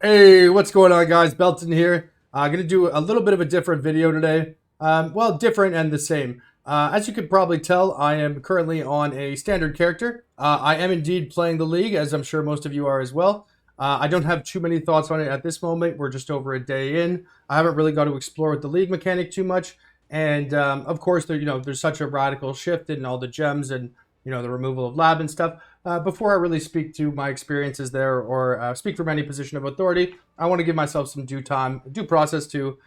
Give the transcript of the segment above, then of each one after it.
Hey, what's going on, guys? Belton here. I'm going to do a little bit of a different video today. Well, different and the same. As you could probably tell, I am currently on a standard character. I am indeed playing the league, as I'm sure most of you are as well. I don't have too many thoughts on it at this moment. We're just over a day in. I haven't really got to explore with the league mechanic too much. And of course, there's such a radical shift in all the gems and the removal of lab and stuff. Before I really speak to my experiences there or speak from any position of authority, I want to give myself some due process to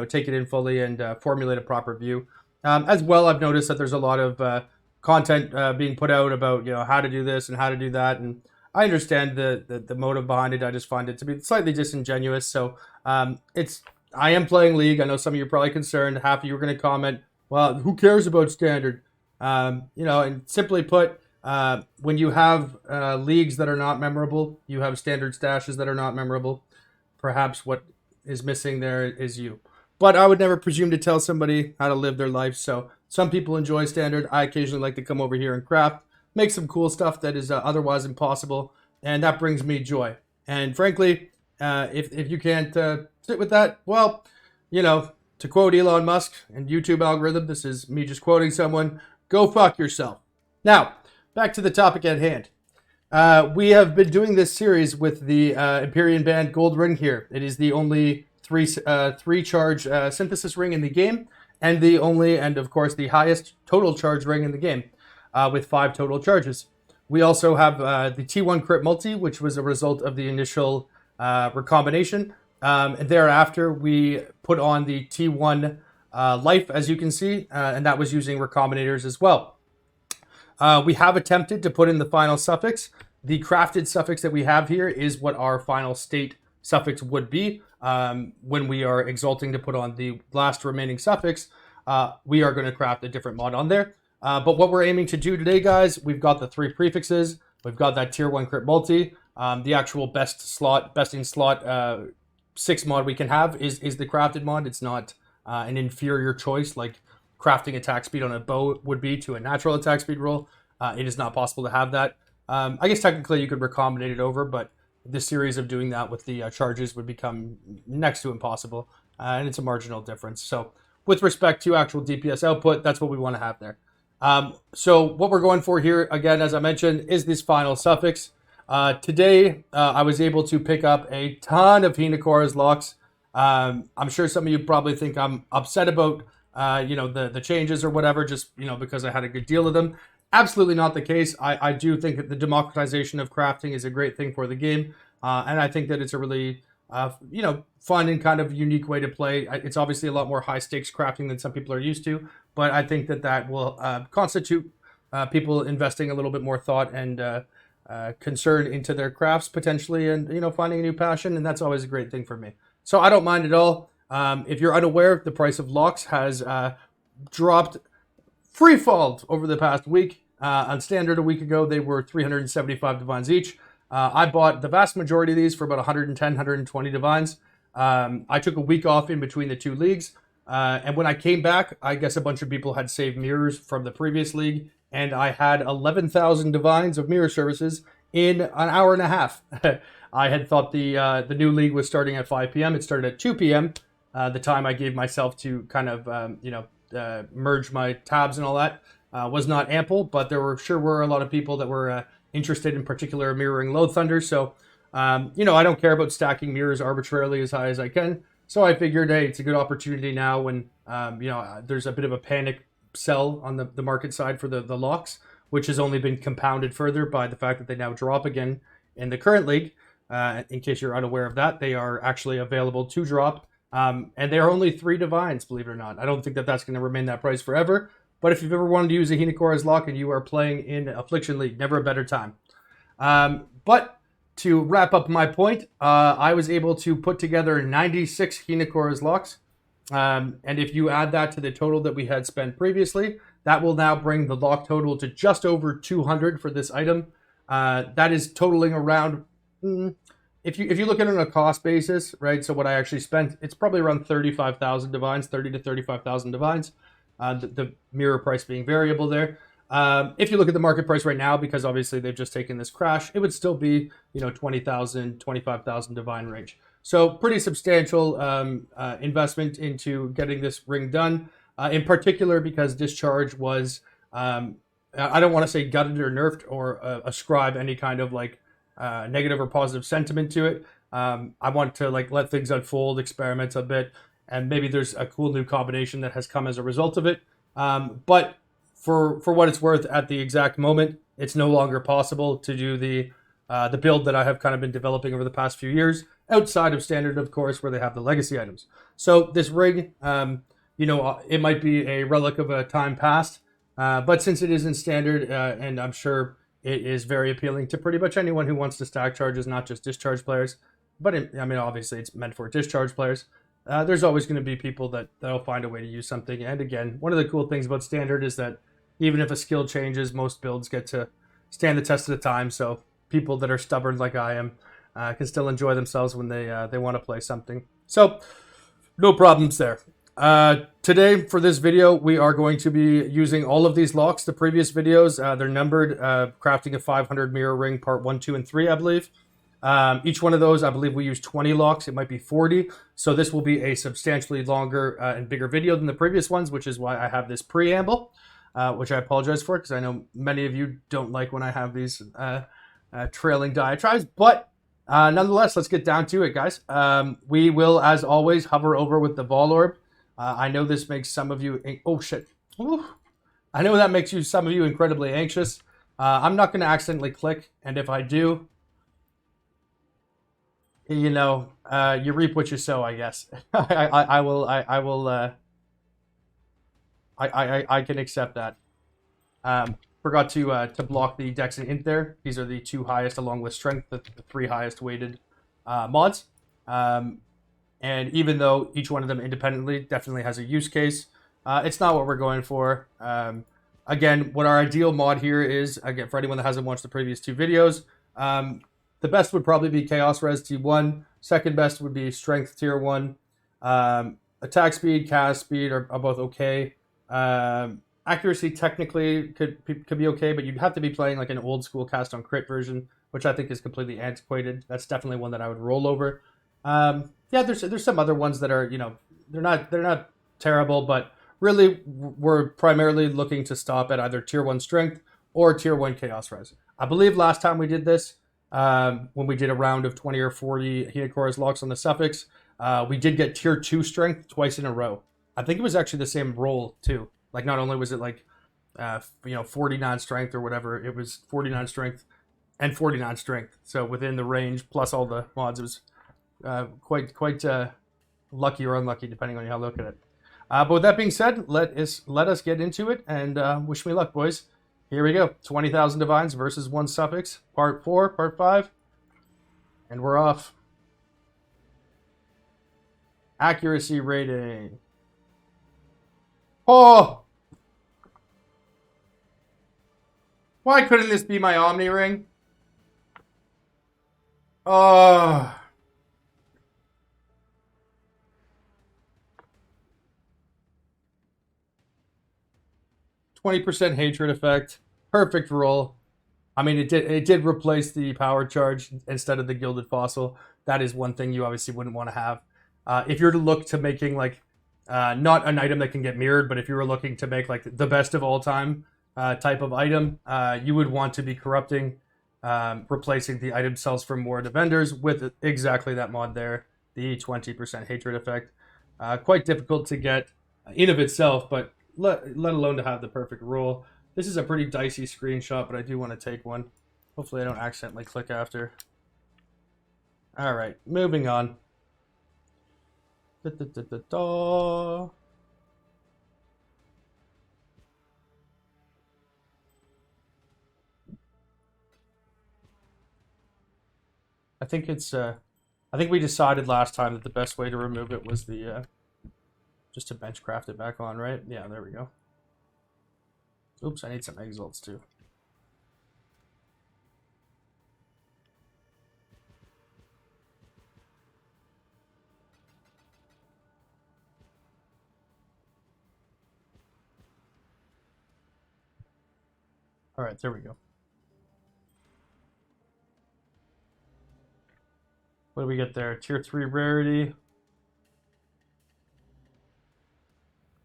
take it in fully and formulate a proper view. As well, I've noticed that there's a lot of content being put out about how to do this and how to do that, and I understand the motive behind it. I just find it to be slightly disingenuous. So I am playing League. I know some of you are probably concerned. Half of you are going to comment, well, who cares about Standard? And simply put, when you have leagues that are not memorable, you have standard stashes that are not memorable, perhaps what is missing there is you. But I would never presume to tell somebody how to live their life. So some people enjoy standard. I occasionally like to come over here and craft, make some cool stuff that is otherwise impossible. And that brings me joy. And frankly, if you can't sit with that, well, to quote Elon Musk and YouTube algorithm, this is me just quoting someone, go fuck yourself. Now, back to the topic at hand. We have been doing this series with the Empyrean Band Gold Ring here. It is the only three charge synthesis ring in the game, and the only, and of course, the highest total charge ring in the game, with 5 total charges. We also have the T1 Crit Multi, which was a result of the initial recombination. And thereafter, we put on the T1 Life, as you can see, and that was using recombinators as well. We have attempted to put in the final suffix. The crafted suffix that we have here is what our final state suffix would be. When we are exalting to put on the last remaining suffix, we are going to craft a different mod on there. But what we're aiming to do today, guys, we've got the 3 prefixes. We've got that tier 1 crit multi. The actual best in slot 6 mod we can have is the crafted mod. It's not an inferior choice like crafting attack speed on a bow would be to a natural attack speed roll. It is not possible to have that. I guess technically you could recombinate it over, but the series of doing that with the charges would become next to impossible, and it's a marginal difference. So with respect to actual DPS output, that's what we want to have there. So what we're going for here, again, as I mentioned, is this final suffix. Today, I was able to pick up a ton of Hinakora's locks. I'm sure some of you probably think I'm upset about the changes or whatever, just because I had a good deal of them. Absolutely not the case. I do think that the democratization of crafting is a great thing for the game, and I think that it's a really fun and kind of unique way to play. It's obviously a lot more high stakes crafting than some people are used to, but I think that will constitute people investing a little bit more thought and concern into their crafts potentially, and finding a new passion, and that's always a great thing for me. So I don't mind at all. If you're unaware, the price of locks has dropped free-falled over the past week. On standard a week ago, they were 375 divines each. I bought the vast majority of these for about 110, 120 divines. I took a week off in between the 2 leagues. And when I came back, I guess a bunch of people had saved mirrors from the previous league. And I had 11,000 divines of mirror services in an hour and a half. I had thought the new league was starting at 5 p.m. It started at 2 p.m. The time I gave myself to kind of, merge my tabs and all that was not ample, but there were a lot of people that were interested in particular mirroring Load Thunder. So, I don't care about stacking mirrors arbitrarily as high as I can. So I figured, hey, it's a good opportunity now when, there's a bit of a panic sell on the market side for the locks, which has only been compounded further by the fact that they now drop again in the current league. In case you're unaware of that, they are actually available to drop. And they're only 3 divines, believe it or not. I don't think that that's going to remain that price forever. But if you've ever wanted to use a Hinakora's lock and you are playing in Affliction League, never a better time. But to wrap up my point, I was able to put together 96 Hinakora's locks. And if you add that to the total that we had spent previously, that will now bring the lock total to just over 200 for this item. That is totaling around... If you look at it on a cost basis, right, so what I actually spent, it's probably around 35,000 divines, 30 to 35,000 divines, the mirror price being variable there. If you look at the market price right now, because obviously they've just taken this crash, it would still be 20,000, 25,000 divine range. So pretty substantial investment into getting this ring done. In particular, because Discharge was, I don't want to say gutted or nerfed or ascribe any kind of like negative or positive sentiment to it. I want to like let things unfold, experiment a bit, and maybe there's a cool new combination that has come as a result of it. But for what it's worth, at the exact moment, it's no longer possible to do the build that I have kind of been developing over the past few years, outside of standard, of course, where they have the legacy items. So this rig, it might be a relic of a time past, but since it is in standard, and I'm sure it is very appealing to pretty much anyone who wants to stack charges, not just discharge players. But obviously, it's meant for discharge players. There's always going to be people that'll find a way to use something. And again, one of the cool things about standard is that even if a skill changes, most builds get to stand the test of the time. So people that are stubborn like I am can still enjoy themselves when they want to play something. So no problems there. Today, for this video, we are going to be using all of these locks. The previous videos, they're numbered, crafting a 500 mirror ring, part 1, 2, and 3, I believe. Each one of those, I believe we use 20 locks. It might be 40. So this will be a substantially longer and bigger video than the previous ones, which is why I have this preamble, which I apologize for, because I know many of you don't like when I have these trailing diatribes. But nonetheless, let's get down to it, guys. We will, as always, hover over with the Vol Orb. I know this makes some of you... Oh, shit. Ooh. I know that makes some of you incredibly anxious. I'm not going to accidentally click, and if I do, you reap what you sow, I guess. I can accept that. Forgot to block the Dex and Int there. These are the two highest, along with Strength, the three highest weighted mods. And even though each one of them independently definitely has a use case, it's not what we're going for. Again, what our ideal mod here is, again, for anyone that hasn't watched the previous two videos, the best would probably be Chaos Res T1. Second best would be Strength Tier 1. Attack speed, cast speed are both okay. Accuracy technically could be okay, but you'd have to be playing like an old school cast on crit version, which I think is completely antiquated. That's definitely one that I would roll over. Yeah, there's some other ones that are, they're not terrible, but really we're primarily looking to stop at either Tier 1 Strength or Tier 1 Chaos Res. I believe last time we did this, when we did a round of 20 or 40 Hinocorus locks on the Suffix, we did get Tier 2 Strength twice in a row. I think it was actually the same roll, too. Like, not only was it like, 49 Strength or whatever, it was 49 Strength and 49 Strength. So within the range, plus all the mods, it was quite lucky or unlucky, depending on how you look at it. But with that being said, let us get into it, and wish me luck, boys. Here we go. 20,000 Divines versus 1 Suffix. Part 4, Part 5. And we're off. Accuracy rating. Oh! Why couldn't this be my Omni Ring? Oh... 20% hatred effect. Perfect roll. I mean, it did replace the power charge instead of the gilded fossil. That is one thing you obviously wouldn't want to have. If you're to look to making like not an item that can get mirrored, but if you were looking to make like the best of all time type of item, you would want to be corrupting, replacing the item cells from more to vendors with exactly that mod there, the 20% hatred effect. Quite difficult to get in of itself, but let alone to have the perfect roll. This is a pretty dicey screenshot, but I do want to take one. Hopefully I don't accidentally click after. Alright, moving on. I think it's I think we decided last time that the best way to remove it was the just to bench craft it back on, right? Yeah, there we go. Oops, I need some exalts too. All right, there we go. What do we get there? Tier 3 rarity.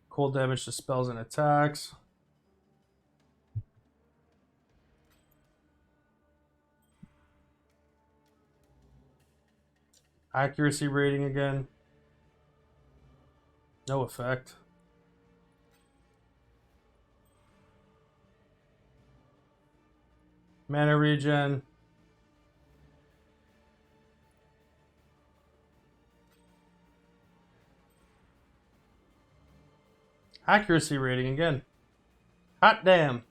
Cold damage to spells and attacks. Accuracy rating again. No effect. Mana regen. Accuracy rating again. Hot damn.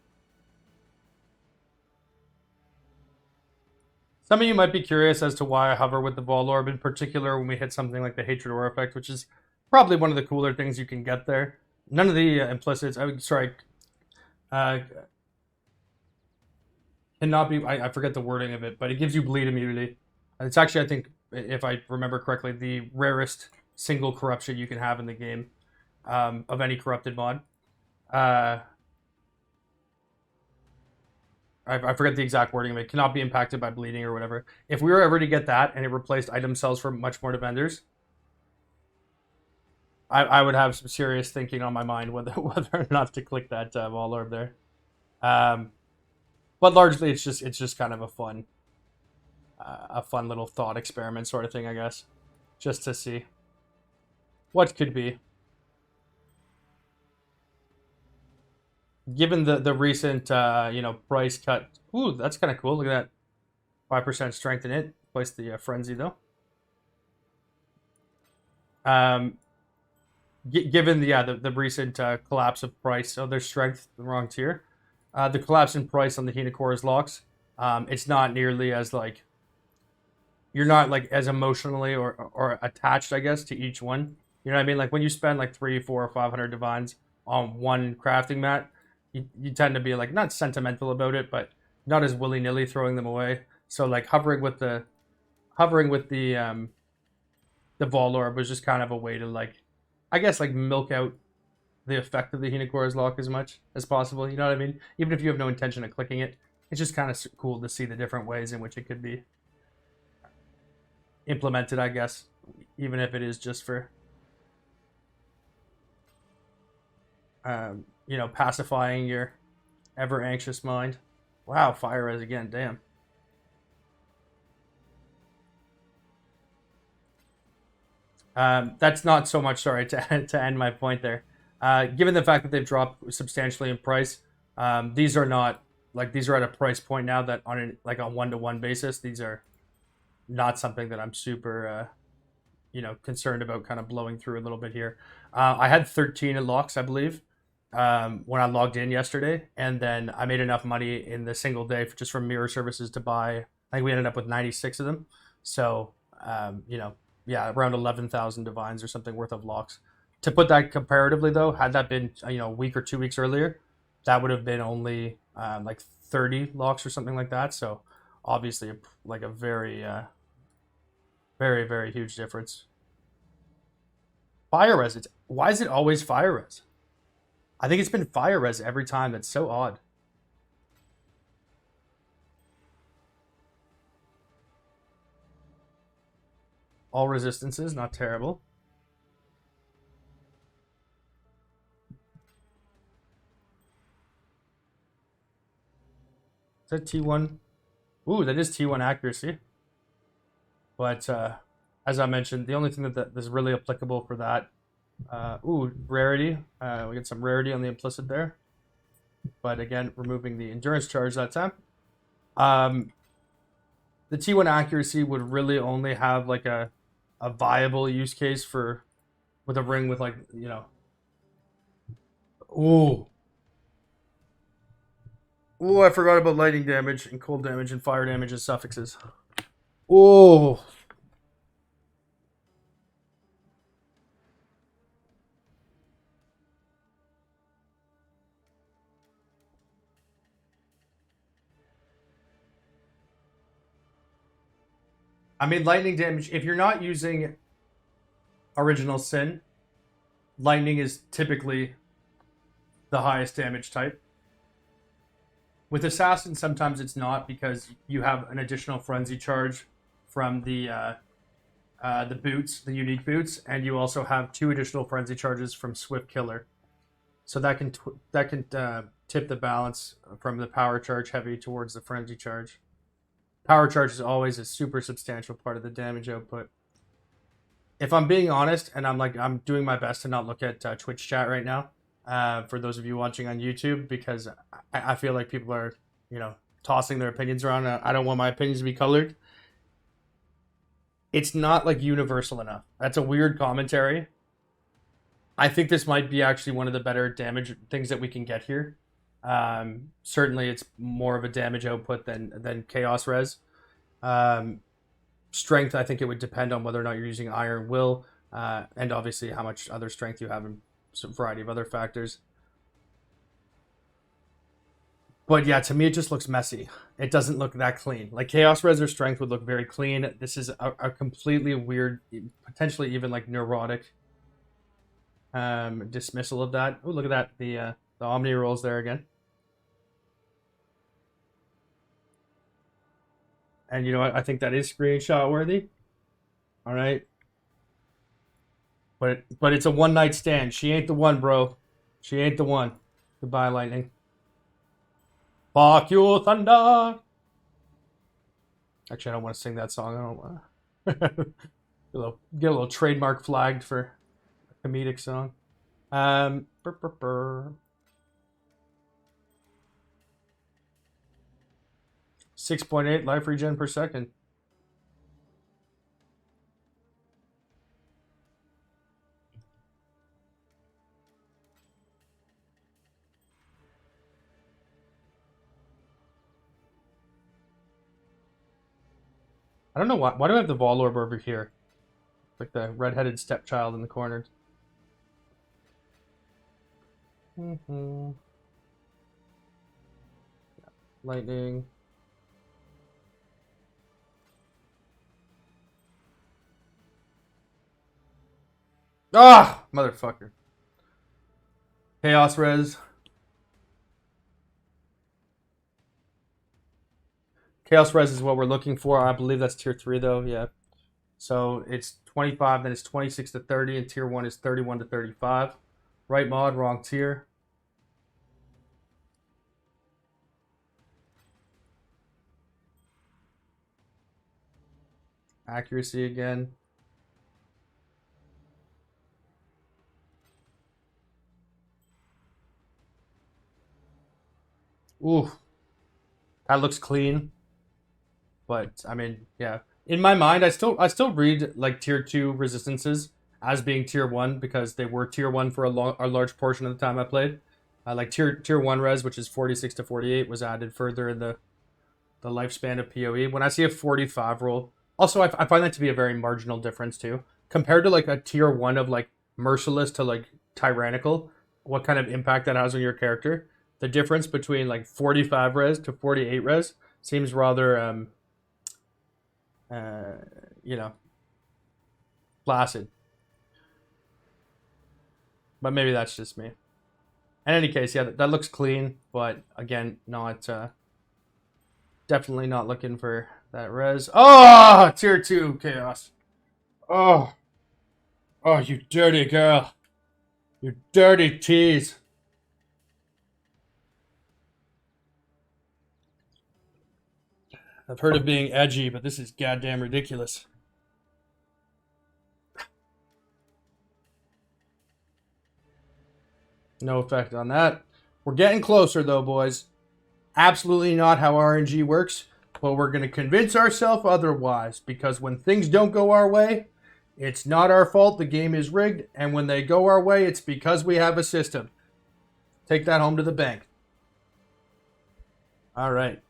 Some of you might be curious as to why I hover with the Vol Orb, in particular when we hit something like the Hatred Aura effect, which is probably one of the cooler things you can get there. None of the implicits, cannot be, I forget the wording of it, but it gives you bleed immunity. It's actually, I think, if I remember correctly, the rarest single corruption you can have in the game of any corrupted mod. I forget the exact wording of it. Cannot be impacted by bleeding or whatever. If we were ever to get that and it replaced item cells for much more defenders, I would have some serious thinking on my mind whether or not to click that Vol Orb there. But largely, it's just kind of a fun little thought experiment sort of thing, I guess, just to see what could be. Given the recent price cut, ooh, that's kind of cool. Look at that, 5% strength in it. Place the frenzy though. Given the recent collapse of price of their strength, the wrong tier, the collapse in price on the Hinakora's locks, it's not nearly as like, you're not like as emotionally or attached, I guess, to each one. You know what I mean? Like when you spend like 300, 400, or 500 divines on one crafting mat, you tend to be like not sentimental about it, but not as willy-nilly throwing them away. So like hovering with the Vol Orb was just kind of a way to like, I guess, like milk out the effect of the Hinakora's lock as much as possible. You know what I mean? Even if you have no intention of clicking it, it's just kind of cool to see the different ways in which it could be implemented, I guess, even if it is just for pacifying your ever anxious mind. Wow, fire res again, damn. That's not so much, sorry, to end my point there. Given the fact that they've dropped substantially in price, these are not, like, these are at a price point now that on a one-to-one basis, these are not something that I'm super, concerned about kind of blowing through a little bit here. I had 13 in locks, I believe, when I logged in yesterday, and then I made enough money in the single day just from mirror services to buy, I think we ended up with 96 of them. So, yeah, around 11,000 divines or something worth of locks. To put that comparatively, though, had that been a week or 2 weeks earlier, that would have been only like 30 locks or something like that. So obviously, like a very, very, very huge difference. Fire res. Why is it always fire res? I think it's been fire res every time. That's so odd. All resistances, not terrible. Is that T1? Ooh, that is T1 accuracy. But as I mentioned, the only thing that is really applicable for that, rarity. We get some rarity on the implicit there. But again, removing the endurance charge that time. The T1 accuracy would really only have like a viable use case with a ring with like, Ooh, I forgot about lightning damage and cold damage and fire damage as suffixes. Oh. I mean, lightning damage, if you're not using Original Sin, lightning is typically the highest damage type. With Assassin, sometimes it's not because you have an additional frenzy charge from the boots, the unique boots, and you also have 2 additional frenzy charges from Swift Killer. So that can tip the balance from the power charge heavy towards the frenzy charge. Power charge is always a super substantial part of the damage output. If I'm being honest, and I'm doing my best to not look at Twitch chat right now, for those of you watching on YouTube, because I feel like people are, tossing their opinions around. I don't want my opinions to be colored. It's not like universal enough. That's a weird commentary. I think this might be actually one of the better damage things that we can get here. Certainly, it's more of a damage output than Chaos Res. Strength, I think it would depend on whether or not you're using Iron Will, and obviously how much other strength you have, and a variety of other factors. But yeah, to me, it just looks messy. It doesn't look that clean. Like Chaos Res or Strength would look very clean. This is a completely weird, potentially even like neurotic dismissal of that. Oh, look at that. The Omni rolls there again. And you know what? I think that is screenshot worthy. All right. But it's a one night stand. She ain't the one, bro. She ain't the one. Goodbye, Lightning. Fuck you, Thunder. Actually, I don't want to sing that song. I don't want to get a little trademark flagged for a comedic song. 6.8 life regen per second. I don't know why. Why do I have the Volorb over here? Like the red-headed stepchild in the corner. Lightning. Ah, motherfucker. Chaos Res. Chaos Res is what we're looking for. I believe that's tier 3 though, yeah. So it's 25, then it's 26 to 30, and tier 1 is 31 to 35. Right mod, wrong tier. Accuracy again. Ooh. That looks clean. But I mean, yeah. In my mind, I still read like tier 2 resistances as being tier 1 because they were tier 1 for a large portion of the time I played. Like tier 1 res, which is 46 to 48, was added further in the lifespan of PoE. When I see a 45 roll, also I find that to be a very marginal difference too, compared to like a tier 1 of like Merciless to like Tyrannical. What kind of impact that has on your character? The difference between like 45 res to 48 res seems rather placid. But maybe that's just me. In any case, yeah, that looks clean, but again, not definitely not looking for that res. Oh, tier 2 chaos. Oh, you dirty girl. You dirty tease. I've heard of being edgy, but this is goddamn ridiculous. No effect on that. We're getting closer, though, boys. Absolutely not how RNG works, but we're going to convince ourselves otherwise, because when things don't go our way, it's not our fault. The game is rigged, and when they go our way, it's because we have a system. Take that home to the bank. All right.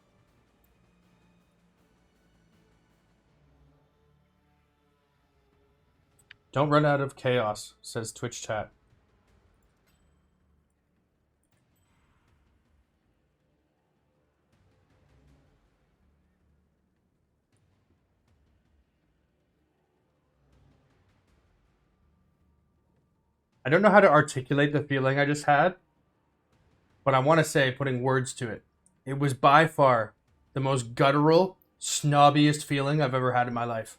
Don't run out of chaos, says Twitch chat. I don't know how to articulate the feeling I just had, but I want to say putting words to it. It was by far the most guttural, snobbiest feeling I've ever had in my life.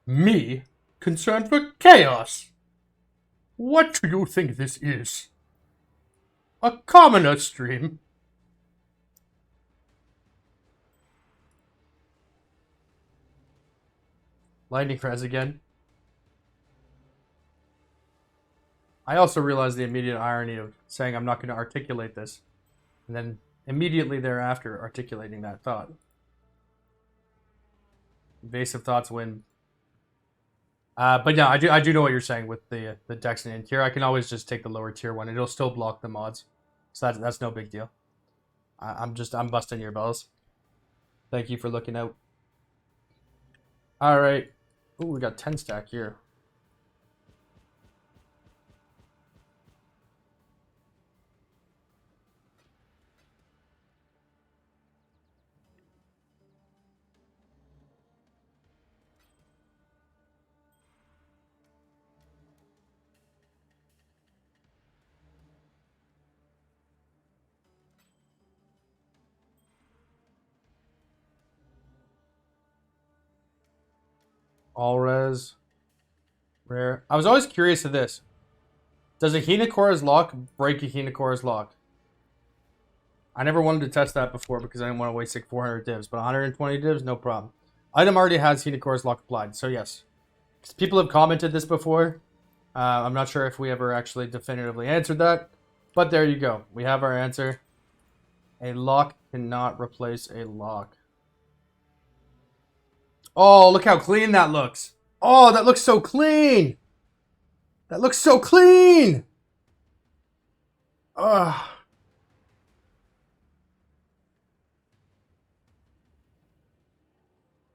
Me, concerned for chaos. What do you think this is? A commoner stream? Lightning Res again. I also realized the immediate irony of saying I'm not going to articulate this, and then immediately thereafter articulating that thought. Evasive thoughts win. But yeah, I do know what you're saying with the Dex and tier. I can always just take the lower tier one. It'll still block the mods, so that's no big deal. I'm busting your balls. Thank you for looking out. All right. Ooh, we got 10 stack here. All res. Rare. I was always curious of this. Does a Hinakora's lock break a Hinakora's lock? I never wanted to test that before because I didn't want to waste like 400 divs, but 120 divs, no problem. Item already has Hinakora's lock applied, so yes. People have commented this before. I'm not sure if we ever actually definitively answered that, but there you go. We have our answer. A lock cannot replace a lock. Oh, look how clean that looks. Oh, that looks so clean. That looks so clean. Ugh.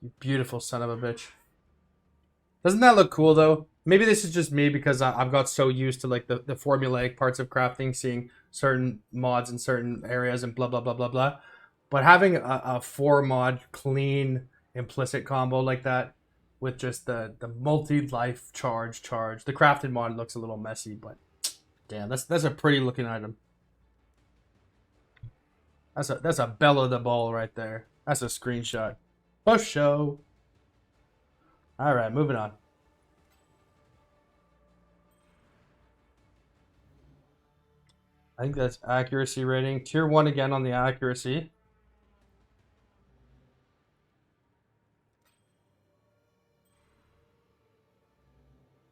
You beautiful son of a bitch. Doesn't that look cool though? Maybe this is just me because I've got so used to like the formulaic parts of crafting, seeing certain mods in certain areas and blah, blah, blah, blah, blah. But having a 4-mod clean implicit combo like that with just the multi-life charge. The crafted mod looks a little messy, but damn, that's a pretty looking item. That's a bell of the ball right there. That's a screenshot. For show. All right, moving on. I think that's accuracy rating. Tier 1 again on the accuracy.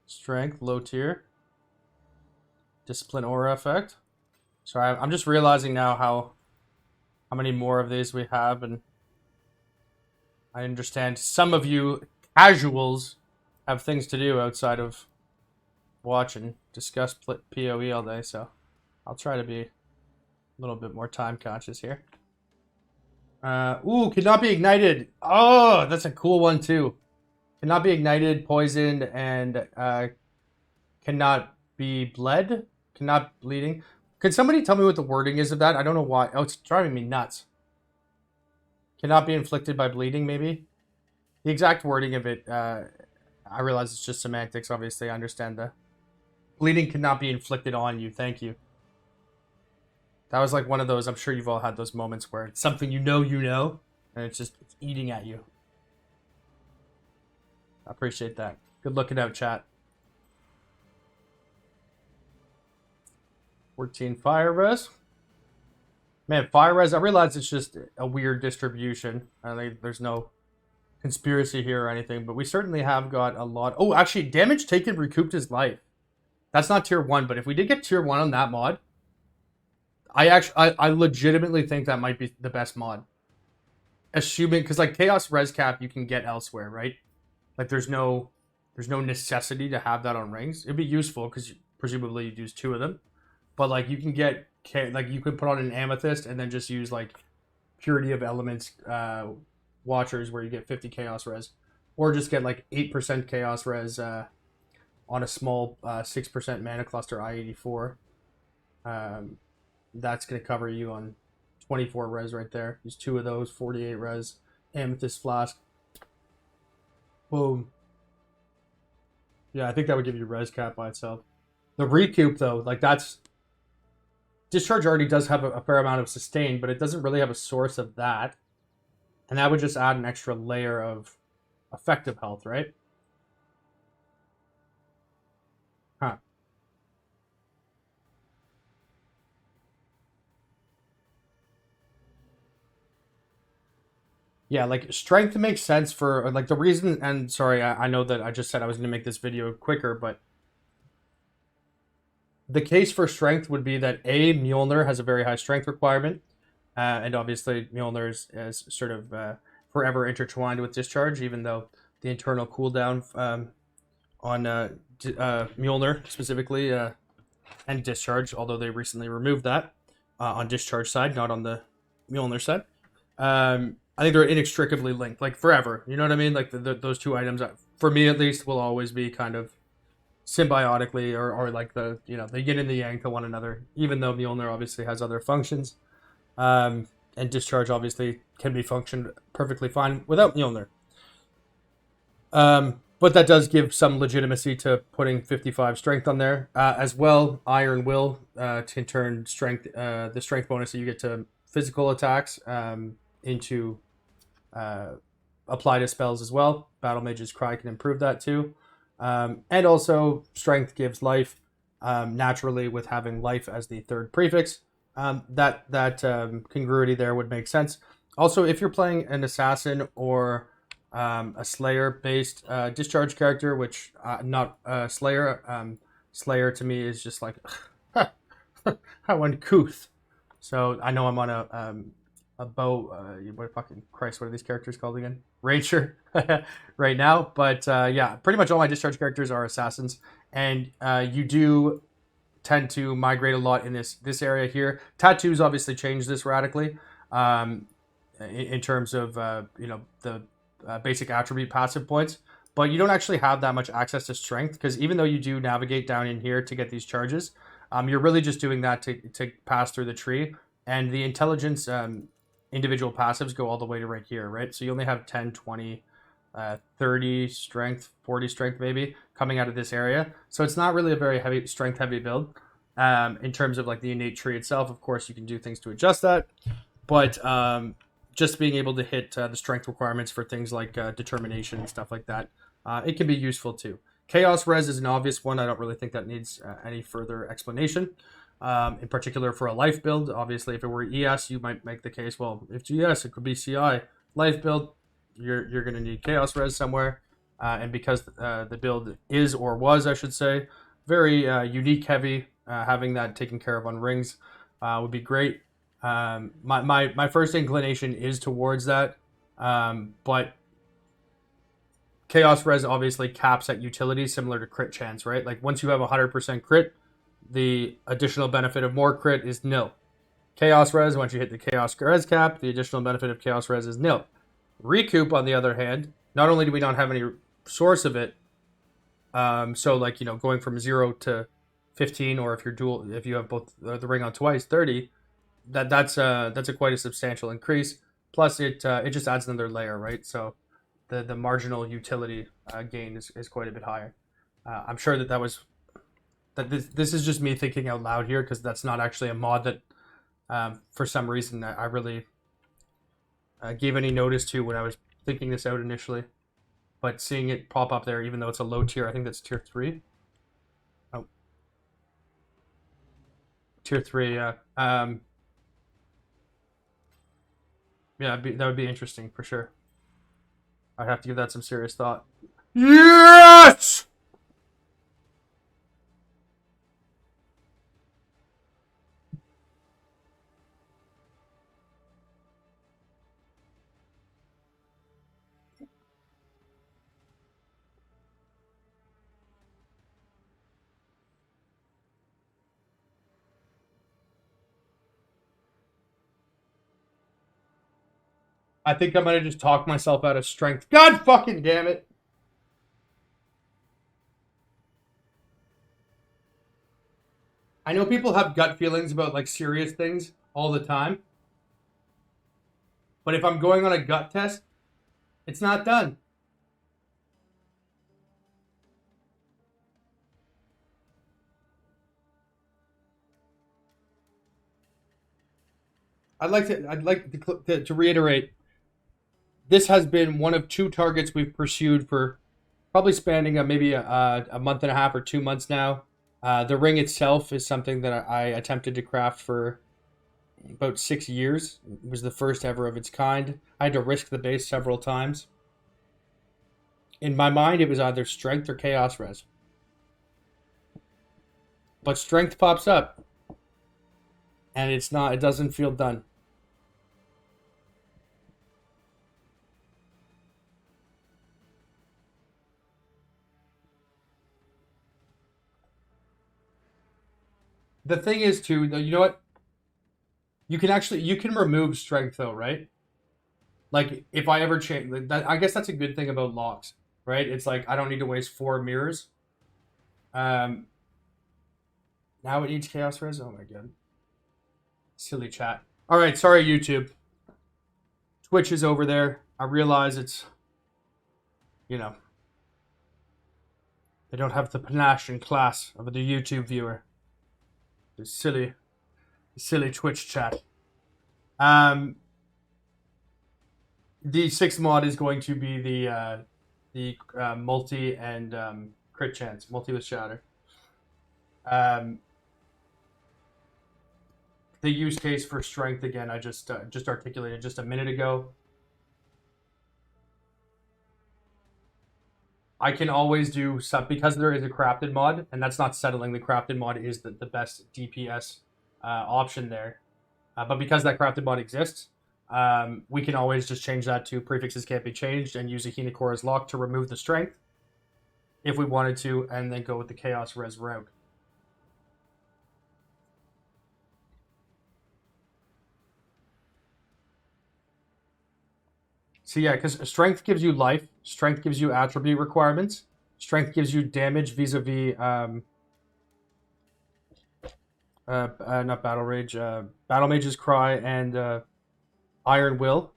Strength, low tier. Discipline aura effect. Sorry, I'm just realizing now how many more of these we have, and I understand some of you casuals have things to do outside of watch and discuss PoE all day, so I'll try to be a little bit more time conscious here. Ooh, cannot be ignited. Oh, that's a cool one too. Cannot be ignited, poisoned, and cannot be bled. Cannot bleeding. Can somebody tell me what the wording is of that? I don't know why. Oh, it's driving me nuts. Cannot be inflicted by bleeding, maybe? The exact wording of it, I realize it's just semantics, obviously. I understand the bleeding cannot be inflicted on you. Thank you. That was like one of those, I'm sure you've all had those moments where it's something you know, and it's eating at you. I appreciate that. Good looking out, chat. 14 fire res. Man, fire res, I realize it's just a weird distribution. There's no conspiracy here or anything, but we certainly have got a lot. Oh, actually, damage taken recouped his life. That's not tier 1, but if we did get tier 1 on that mod, I legitimately think that might be the best mod. Assuming, because like Chaos Res Cap you can get elsewhere, right? Like there's no necessity to have that on rings. It'd be useful because presumably you'd use 2 of them. But like you can get, like you could put on an Amethyst and then just use like Purity of Elements Watchers where you get 50 Chaos Res. Or just get like 8% Chaos Res on a small 6% Mana Cluster I-84. That's going to cover you on 24 res right there. Use 2 of those, 48 res. Amethyst Flask. Boom. Yeah, I think that would give you res cap by itself. The recoup, though, like that's Discharge already does have a fair amount of sustain, but it doesn't really have a source of that. And that would just add an extra layer of effective health, right? Huh. Yeah, like strength makes sense for like the reason. And sorry, I know that I just said I was going to make this video quicker, but the case for strength would be that Mjolnir has a very high strength requirement, and obviously Mjolnir is sort of forever intertwined with Discharge, even though the internal cooldown on Mjolnir specifically and Discharge, although they recently removed that on Discharge side, not on the Mjolnir side. I think they're inextricably linked, like forever. You know what I mean? Like those two items, for me at least, will always be kind of symbiotically or like the the yin and the yang to one another. Even though Mjolnir obviously has other functions, and Discharge obviously can be functioned perfectly fine without Mjolnir. But that does give some legitimacy to putting 55 strength on there as well. Iron Will can turn strength, the strength bonus that you get to physical attacks into apply to spells as well. Battle Mage's Cry can improve that too. And also, strength gives life naturally with having life as the third prefix. That congruity there would make sense. Also, if you're playing an assassin or a Slayer-based discharge character, which not Slayer. Slayer to me is just like how uncouth. So I know I'm on a bow. What fucking Christ? What are these characters called again? Ranger right now. But yeah, pretty much all my discharge characters are assassins, and you do tend to migrate a lot in this area here. Tattoos obviously change this radically in terms of the basic attribute passive points, but you don't actually have that much access to strength because even though you do navigate down in here to get these charges, you're really just doing that to pass through the tree, and the intelligence individual passives go all the way to right here, right? So you only have 10, 20, 30 strength, 40 strength maybe coming out of this area. So it's not really a very heavy strength heavy build in terms of like the innate tree itself. Of course, you can do things to adjust that, but just being able to hit the strength requirements for things like determination and stuff like that, it can be useful too. Chaos Res is an obvious one. I don't really think that needs any further explanation. In particular for a life build, obviously if it were ES, you might make the case, well, if GS, it could be CI. Life build, you're going to need Chaos Res somewhere. And because the build is, or was, I should say, very unique heavy, having that taken care of on rings would be great. My first inclination is towards that, but Chaos Res obviously caps at utility similar to crit chance, right? Like once you have 100% crit, the additional benefit of more crit is nil. Chaos Res, once you hit the Chaos Res cap, the additional benefit of Chaos Res is nil. Recoup, on the other hand, not only do we not have any source of it, so like going from 0 to 15, or if you have both the ring on twice, 30. That's a quite a substantial increase. Plus, it just adds another layer, right? So the marginal utility gain is quite a bit higher. I'm sure that this is just me thinking out loud here because that's not actually a mod that for some reason I really gave any notice to when I was thinking this out initially. But seeing it pop up there, even though it's a low tier, I think that's tier 3. Oh, tier 3, yeah. Yeah, that would be interesting for sure. I'd have to give that some serious thought. Yes! I think I might have just talked myself out of strength. God fucking damn it. I know people have gut feelings about like serious things all the time. But if I'm going on a gut test, it's not done. I'd like to reiterate. This has been one of 2 targets we've pursued for probably spanning maybe a month and a half or 2 months now. The ring itself is something that I attempted to craft for about 6 years. It was the first ever of its kind. I had to risk the base several times. In my mind, it was either strength or chaos res. But strength pops up, and it's not. It doesn't feel done. The thing is, too, you know what? You can remove strength though, right? Like if I ever change that, I guess that's a good thing about locks, right? It's like I don't need to waste 4 mirrors. Um, Now it needs chaos res. Oh my god, silly chat. All right, sorry YouTube. Twitch is over there. I realize it's, you know, they don't have the panache and class of the YouTube viewer. The silly Twitch chat. The 6th mod is going to be the multi and crit chance, multi with shatter. The use case for strength again, I just articulated just a minute ago. I can always do some because there is a crafted mod, and that's not settling. The crafted mod is the best DPS option there, but because that crafted mod exists, we can always just change that to prefixes can't be changed and use a Hinakora's lock to remove the strength if we wanted to, and then go with the chaos res route. So yeah, because strength gives you life, strength gives you attribute requirements, strength gives you damage vis-a-vis not battle rage, battle mage's cry and iron will,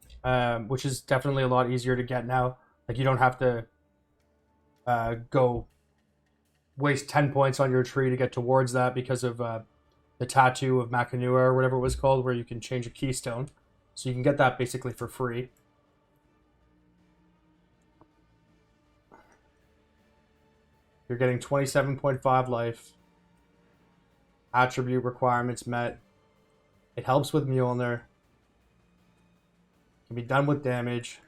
which is definitely a lot easier to get now. Like you don't have to go waste 10 points on your tree to get towards that because of the tattoo of Makanua or whatever it was called, where you can change a keystone. So you can get that basically for free. You're getting 27.5 life. Attribute requirements met. It helps with Mjolnir. Can be done with damage.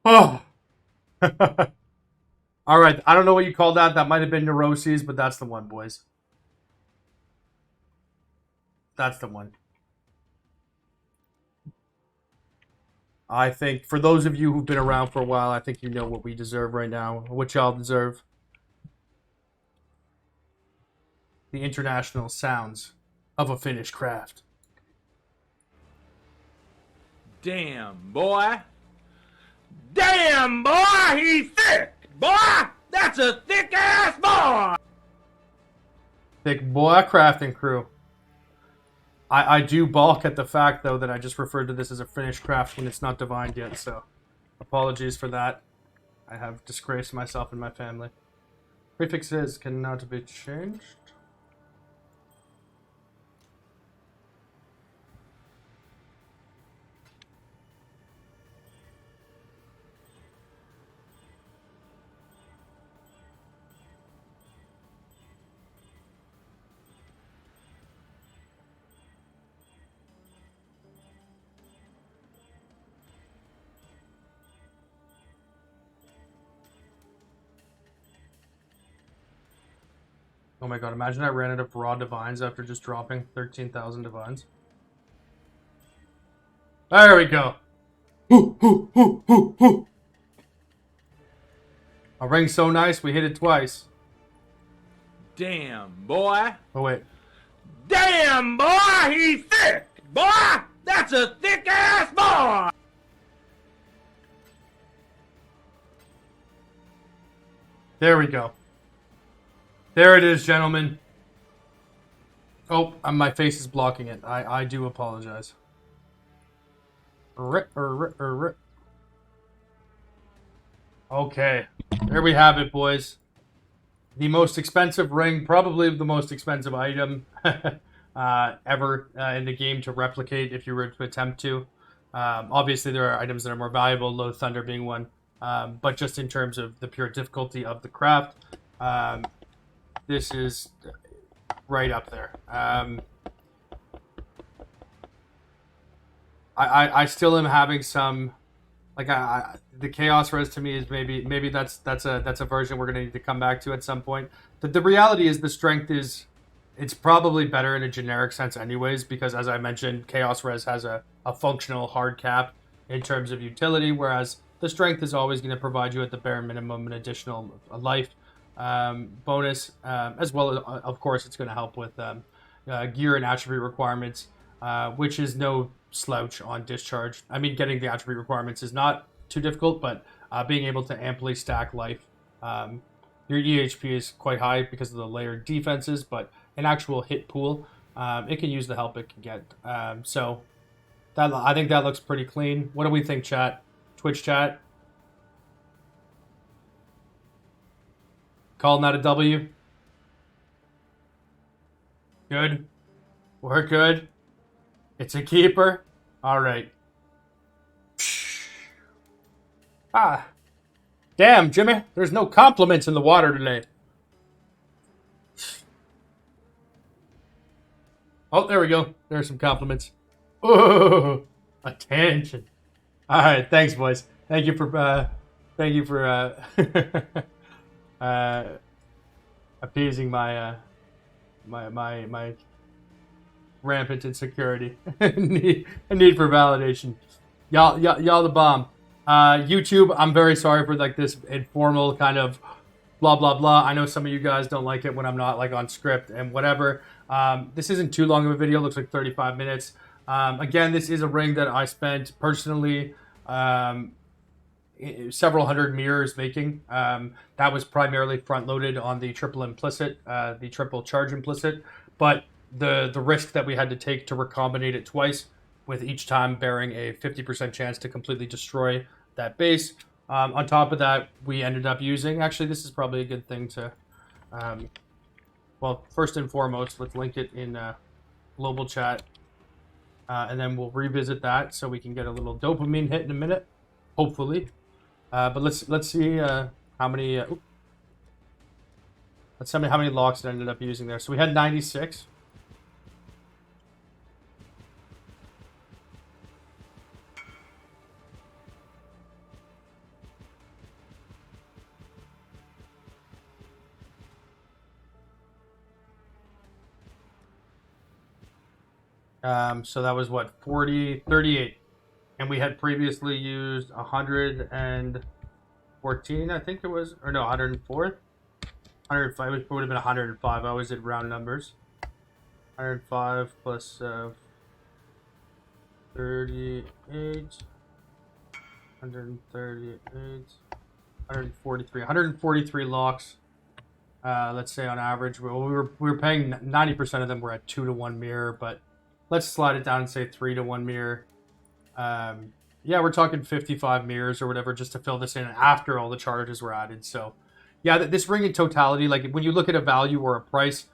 Oh! All right, I don't know what you call that. That might have been neuroses, but that's the one, boys. That's the one. I think for those of you who've been around for a while, I think you know what we deserve right now, what y'all deserve. The international sounds of a finished craft. Damn, boy. Damn, boy, he's thick. Boy, that's a thick-ass boy. Thick boy crafting crew. I do balk at the fact, though, that I just referred to this as a finished craft when it's not divined yet, so apologies for that. I have disgraced myself and my family. Prefixes cannot be changed. Oh my god, imagine I ran out of raw divines after just dropping 13,000 divines. There we go. A ring so nice, we hit it twice. Damn, boy. Oh wait. Damn, boy, he's thick. Boy, that's a thick-ass boy. There we go. There it is, gentlemen. Oh, my face is blocking it. I do apologize. Okay, there we have it, boys. The most expensive ring, probably the most expensive item ever in the game to replicate if you were to attempt to. Obviously, there are items that are more valuable, Low Thunder being one. But just in terms of the pure difficulty of the craft, this is right up there. I still am having some, like, the chaos res to me is maybe that's a version we're gonna need to come back to at some point. But the reality is the strength is, it's probably better in a generic sense anyways, because as I mentioned, chaos res has a functional hard cap in terms of utility, whereas the strength is always going to provide you at the bare minimum an additional life bonus, as well as, of course, it's going to help with gear and attribute requirements, which is no slouch on discharge. I mean, getting the attribute requirements is not too difficult, but being able to amply stack life, your EHP is quite high because of the layered defenses, but an actual hit pool, it can use the help it can get. So that, I think that looks pretty clean. What do we think, chat? Twitch chat? Calling that a W? Good. We're good. It's a keeper. All right. Ah. Damn, Jimmy. There's no compliments in the water today. Oh, there we go. There's some compliments. Oh, attention. All right, thanks, boys. Thank you for appeasing my my rampant insecurity. need for validation. Y'all the bomb. YouTube, I'm very sorry for like this informal kind of blah blah blah. I know some of you guys don't like it when I'm not like on script and whatever. This isn't too long of a video. It looks like 35 minutes. Again, this is a ring that I spent personally several hundred mirrors making. That was primarily front loaded on the triple implicit, the triple charge implicit, but the risk that we had to take to recombinate it twice, with each time bearing a 50% chance to completely destroy that base. On top of that, we ended up using, actually this is probably a good thing to, well, first and foremost, let's link it in global chat, and then we'll revisit that so we can get a little dopamine hit in a minute, hopefully. But let's see how many, let's see how many locks it ended up using there. So we had 96. So that was what, 38. And we had previously used 114, I think it was, or no, 104? 105, it would have been 105. I always did round numbers. 105 plus 38, 138, 143 locks. Let's say on average, we were paying 90% of them were at 2-to-1 mirror, but let's slide it down and say 3-to-1 mirror. Yeah, we're talking 55 mirrors or whatever just to fill this in after all the charges were added. So yeah, this ring in totality, like when you look at a value or a price,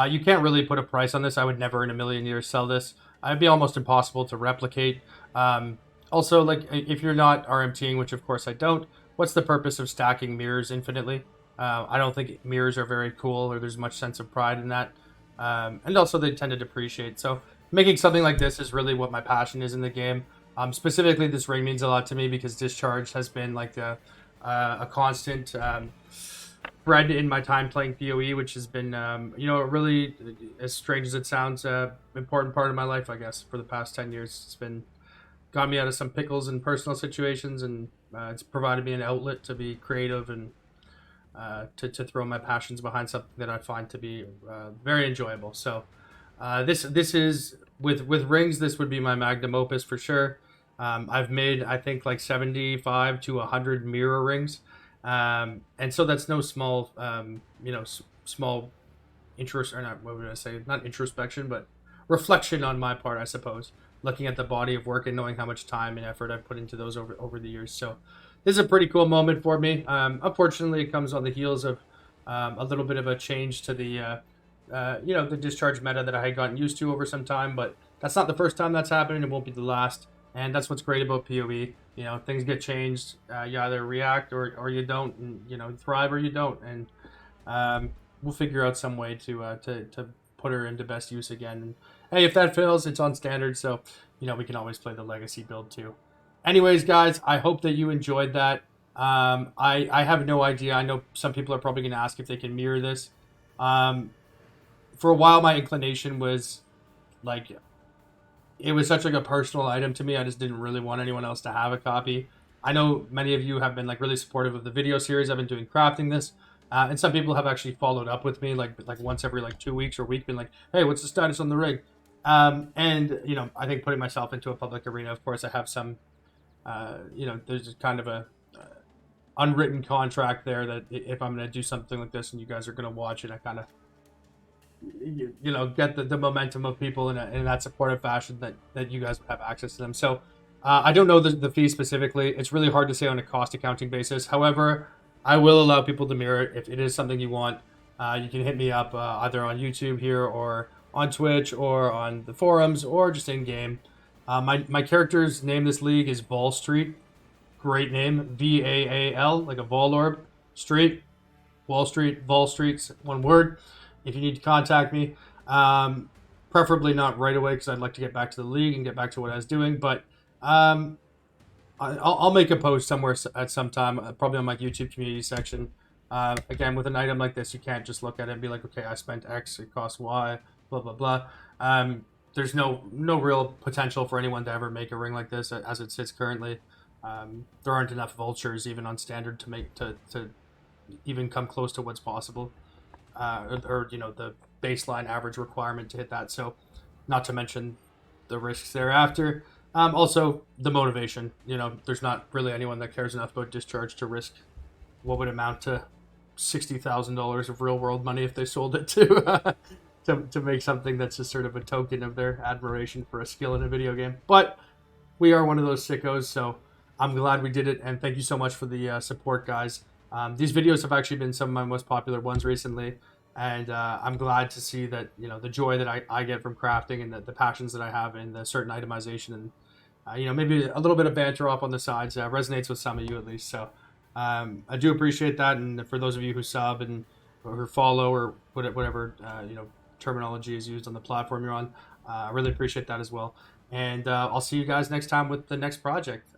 you can't really put a price on this. I would never in a million years sell this. It'd be almost impossible to replicate. Also, like if you're not RMTing, which of course I don't, what's the purpose of stacking mirrors infinitely? I don't think mirrors are very cool, or there's much sense of pride in that. And also they tend to depreciate. So making something like this is really what my passion is in the game. Specifically, this ring means a lot to me because discharge has been like a constant thread in my time playing PoE, which has been, you know, really, as strange as it sounds, important part of my life, I guess, for the past 10 years. It's been got me out of some pickles in personal situations, and it's provided me an outlet to be creative and to throw my passions behind something that I find to be very enjoyable. So this is with rings, this would be my magnum opus for sure. I've made, I think, like 75 to 100 mirror rings, and so that's no small, you know, small interest, or not, what would I say? Not introspection, but reflection on my part, I suppose. Looking at the body of work and knowing how much time and effort I've put into those over the years. So this is a pretty cool moment for me. Unfortunately, it comes on the heels of a little bit of a change to the the discharge meta that I had gotten used to over some time, but that's not the first time that's happened. It won't be the last, and that's what's great about PoE. You know, things get changed. You either react or you don't, and thrive or you don't, and we'll figure out some way to put her into best use again. And hey, if that fails, it's on standard, so we can always play the legacy build too. Anyways, guys, I hope that you enjoyed that. I have no idea. I know some people are probably going to ask if they can mirror this. For a while, my inclination was like, it was such like a personal item to me. I just didn't really want anyone else to have a copy. I know many of you have been like really supportive of the video series I've been doing crafting this. And some people have actually followed up with me like once every 2 weeks or week, been like, hey, what's the status on the rig? And I think putting myself into a public arena, of course, I have some, there's kind of a unwritten contract there that if I'm going to do something like this and you guys are going to watch it, I kind of, get the momentum of people in that supportive fashion that you guys would have access to them. So I don't know the fee specifically. It's really hard to say on a cost accounting basis. However, I will allow people to mirror it if it is something you want. You can hit me up either on YouTube here or on Twitch or on the forums or just in game. My character's name this league is Vol Street. Great name, VAAL, like a Vol Orb. Street, Wall Street, Vol Street's one word. If you need to contact me, preferably not right away because I'd like to get back to the league and get back to what I was doing. But I'll make a post somewhere at some time, probably on my YouTube community section. Again, with an item like this, you can't just look at it and be like, okay, I spent X, it costs Y, blah, blah, blah. There's no real potential for anyone to ever make a ring like this as it sits currently. There aren't enough vultures even on standard to even come close to what's possible. Or the baseline average requirement to hit that. So not to mention the risks thereafter. Also the motivation, there's not really anyone that cares enough about discharge to risk what would amount to $60,000 of real world money if they sold it to make something that's just sort of a token of their admiration for a skill in a video game. But we are one of those sickos, so I'm glad we did it, and thank you so much for the support, guys. These videos have actually been some of my most popular ones recently, and I'm glad to see that the joy that I get from crafting and the passions that I have in the certain itemization and maybe a little bit of banter off on the sides resonates with some of you at least. So I do appreciate that, and for those of you who sub and or follow or whatever terminology is used on the platform you're on, I really appreciate that as well. And I'll see you guys next time with the next project.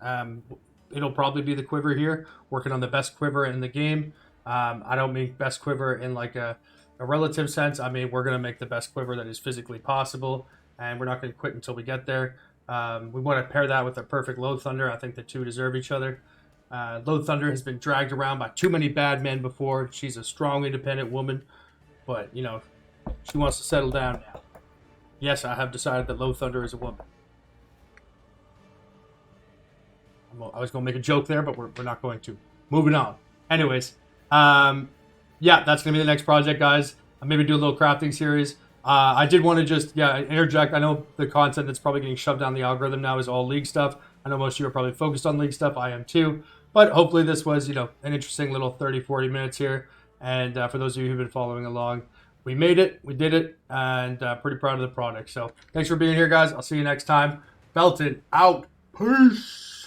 It'll probably be the quiver here, working on the best quiver in the game. I don't mean best quiver in like a relative sense. I mean, we're going to make the best quiver that is physically possible, and we're not going to quit until we get there. We want to pair that with a perfect Load Thunder. I think the two deserve each other. Load Thunder has been dragged around by too many bad men before. She's a strong, independent woman, but, she wants to settle down now. Yes, I have decided that Load Thunder is a woman. I was going to make a joke there, but we're not going to. Moving on. Anyways, yeah, that's going to be the next project, guys. I'll maybe do a little crafting series. I did want to just, interject. I know the content that's probably getting shoved down the algorithm now is all League stuff. I know most of you are probably focused on League stuff. I am too. But hopefully this was, an interesting little 30, 40 minutes here. And for those of you who've been following along, we made it. We did it. And pretty proud of the product. So thanks for being here, guys. I'll see you next time. Belton out. Peace.